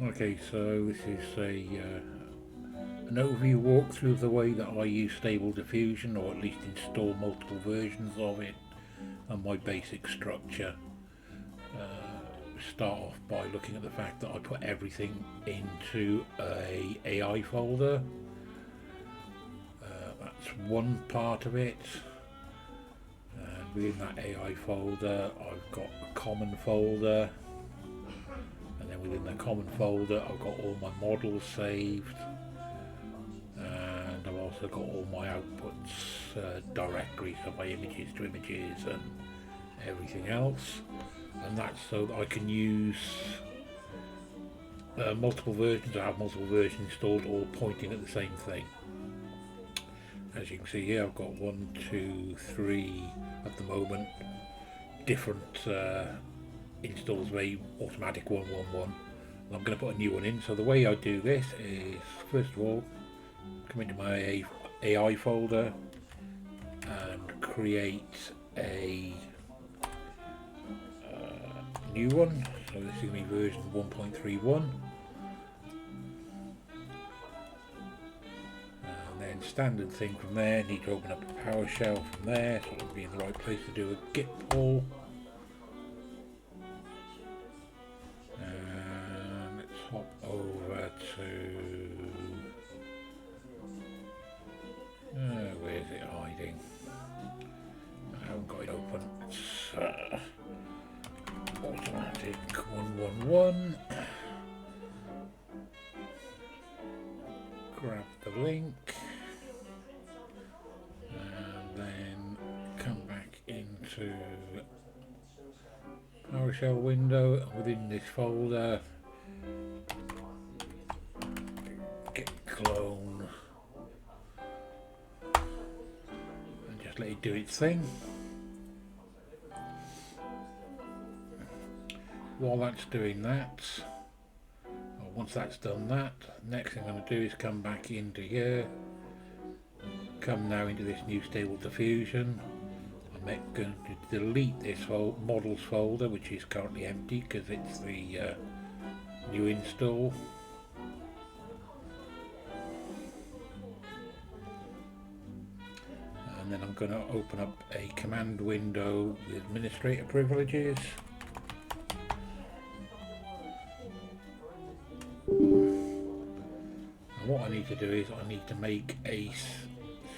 Okay, so this is an overview walkthrough of the way that I use Stable Diffusion, or at least install multiple versions of it, and my basic structure. Start off by looking at the fact that I put everything into a AI folder. That's one part of it. And within that AI folder, I've got a common folder. And then within the common folder, I've got all my models saved. And I've also got all my outputs directories, so my images to images and everything else. And that's so that I can use multiple versions. I have multiple versions installed, all pointing at the same thing. As you can see here, I've got 1, 2, 3 at the moment different installs of a automatic 111. And I'm going to put a new one in. So the way I do this is, first of all, come into my AI folder and create a new one. So this is going to be version 1.31. And then standard thing from there, need to open up a PowerShell from there, so I'll be in the right place to do a git pull. And let's hop over to... where is it hiding? I haven't got it open. It's automatic 111. Grab the link and then come back into PowerShell window, and within this folder git clone and just let it do its thing. While that's doing that, or once that's done that, next thing I'm going to do is come back into here, come now into this new Stable Diffusion. I'm going to delete this models folder, which is currently empty because it's the new install. And then I'm going to open up a command window with administrator privileges. What I need to do is I need to make a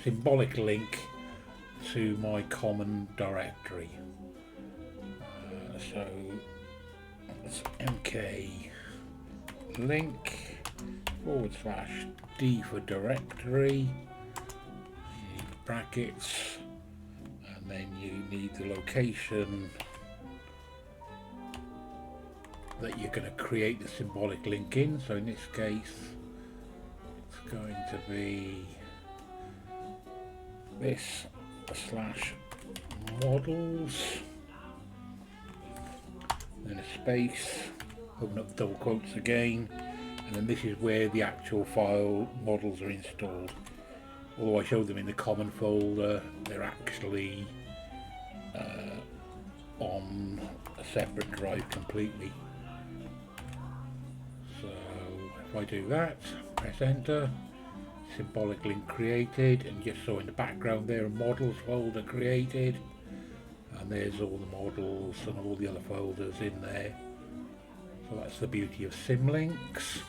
symbolic link to my common directory. So it's mklink/d for directory. You need brackets, and then you need the location that you're going to create the symbolic link in. So in this case, it's going to be this /models, then a space, open up double quotes again, and then this is where the actual file models are installed. Although I showed them in the common folder, they're actually on a separate drive completely. So if I do that, press enter, symbolic link created, and just so in the background there, a models folder created, and there's all the models and all the other folders in there. So that's the beauty of symlinks.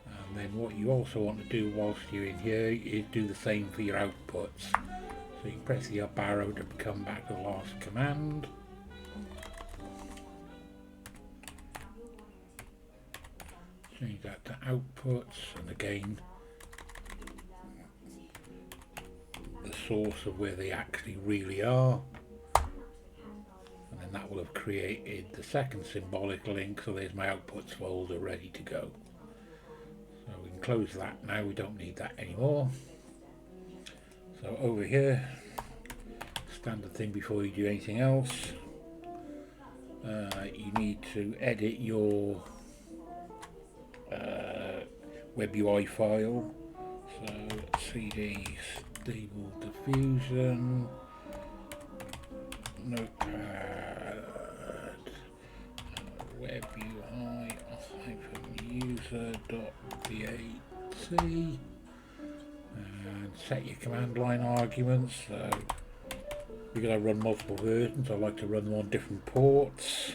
And then what you also want to do whilst you're in here is do the same for your outputs. So you can press the up arrow to come back to the last command. Change that to outputs, and again the source of where they actually really are, and then that will have created the second symbolic link. So there's my outputs folder ready to go. So we can close that now, we don't need that anymore. So over here, standard thing before you do anything else, you need to edit your webui file. So cd stable diffusion notepad webui-user.bat and set your command line arguments. So because I run multiple versions, I like to run them on different ports.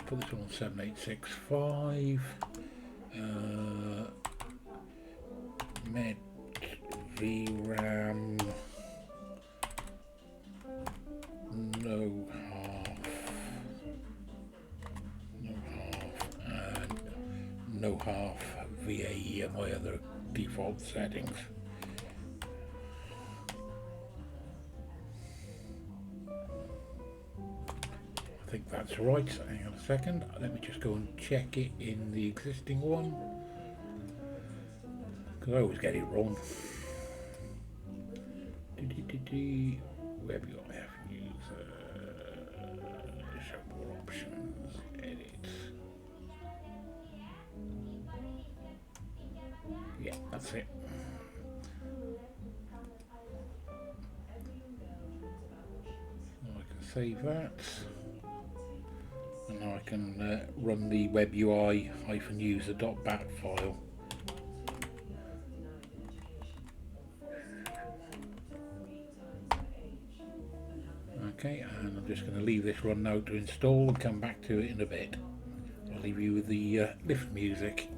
Put this one on 7865. Med VRAM no half and no half VAE are my other default settings. I think that's right. Hang on a second, let me just go and check it in the existing one, because I always get it wrong. webui user, show more options, edit. Yeah, that's it. Now I can save that. And now I can run the webui-user.bat file. Okay, and I'm just going to leave this run now to install and come back to it in a bit. I'll leave you with the lift music.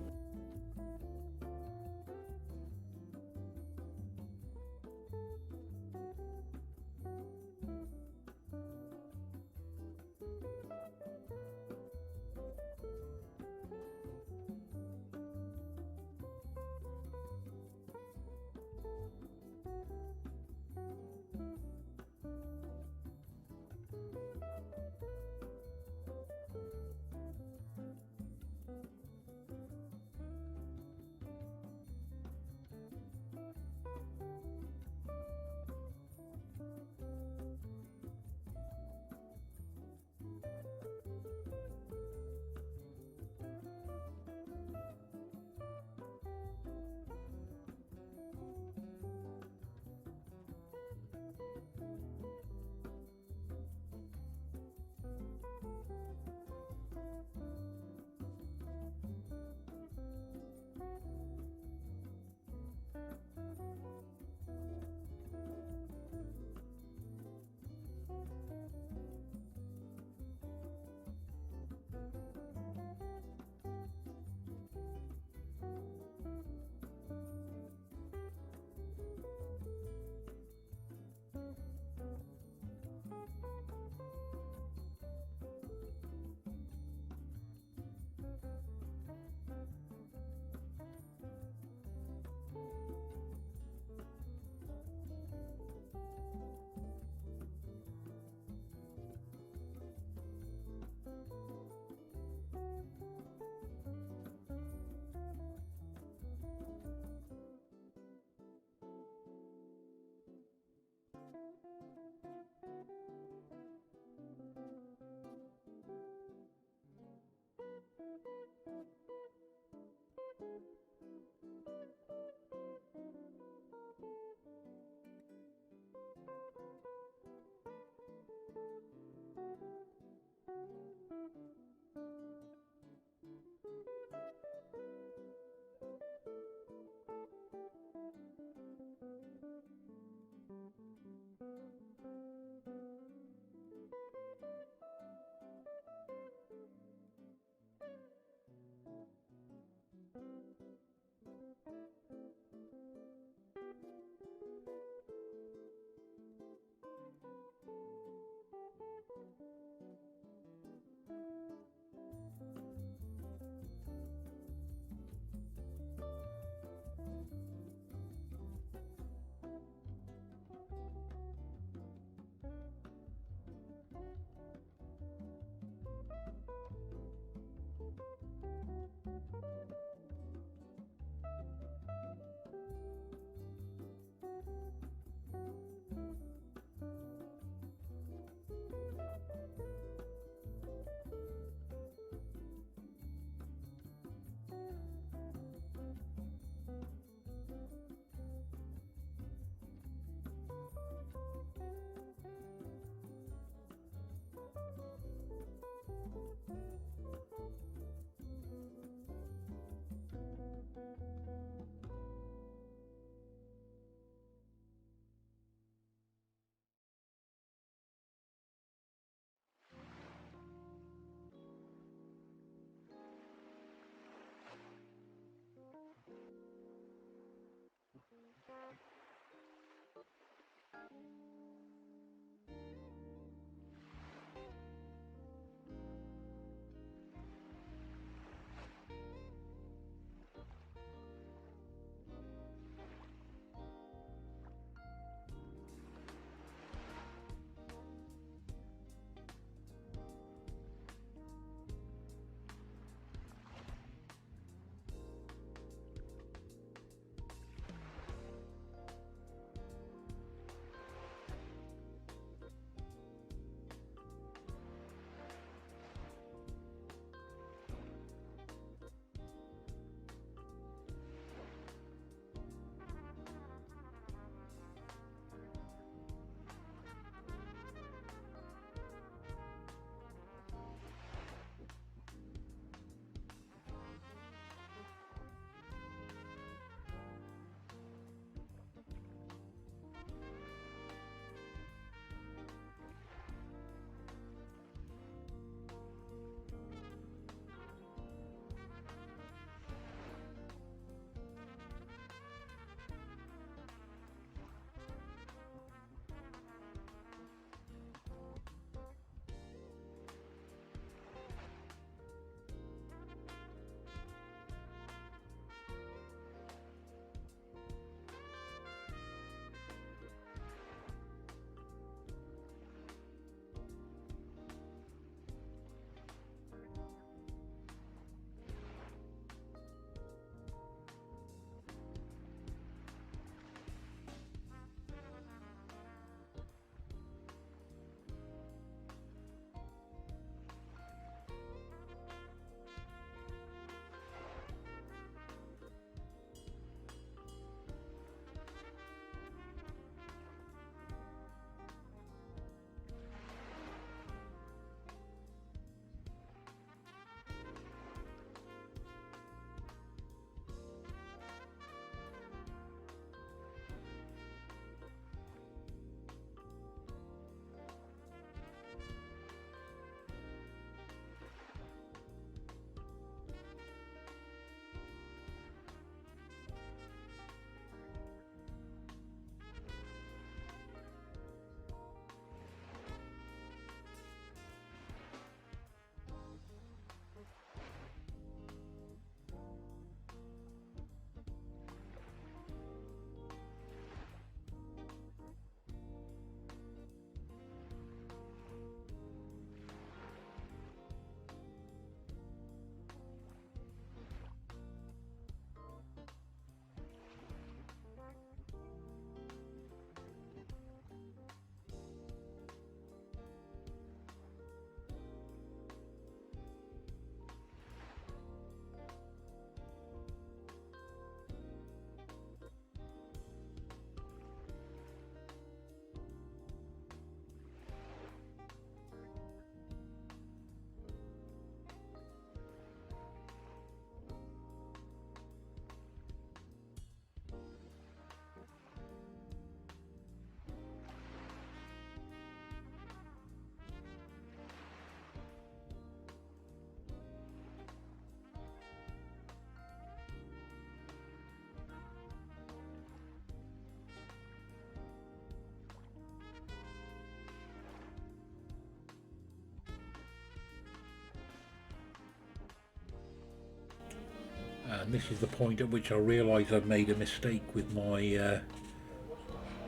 and this is the point at which I realise I've made a mistake with my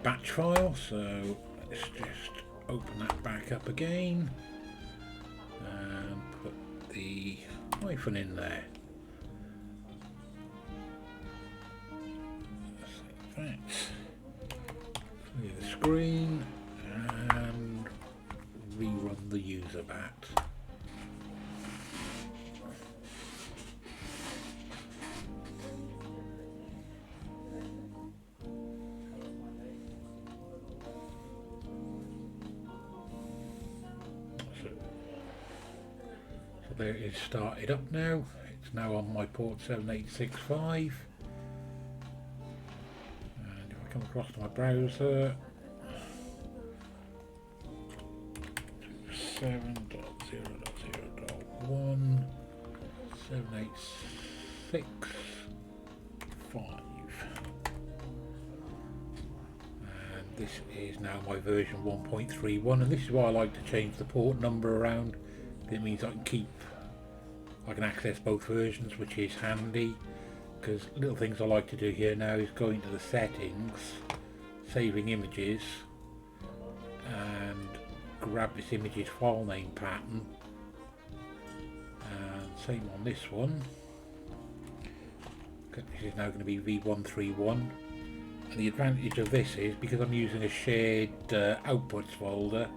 batch file, so let's just open that back up again and put the hyphen in there. Save that, clear the screen and rerun the user.bat. There it is, started up now. It's now on my port 7865, and if I come across to my browser, 7.0.0.1 7865, and this is now my version 1.31, and this is why I like to change the port number around. It means I can access both versions, which is handy, because little things I like to do here now is go into the settings, saving images, and grab this image's file name pattern, and same on this one. This is now going to be v131, and the advantage of this is because I'm using a shared outputs folder,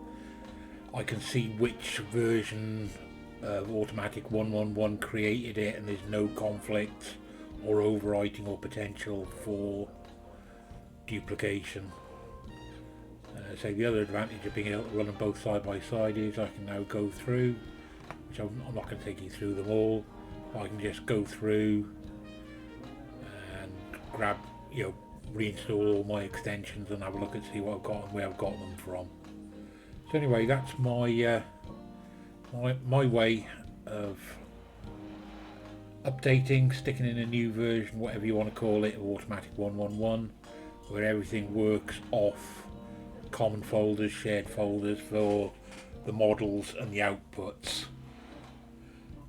I can see which version of Automatic 111 created it, and there's no conflict or overwriting or potential for duplication. So the other advantage of being able to run them both side by side is I can now go through, which I'm not going to take you through them all. I can just go through and grab, reinstall all my extensions and have a look and see what I've got and where I've got them from. So anyway, that's my my way of updating, sticking in a new version, whatever you want to call it, of Automatic 111, where everything works off common folders, shared folders for the models and the outputs.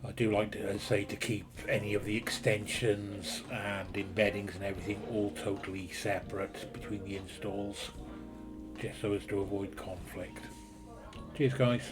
I do like to say to keep any of the extensions and embeddings and everything all totally separate between the installs, just so as to avoid conflict. Cheers guys.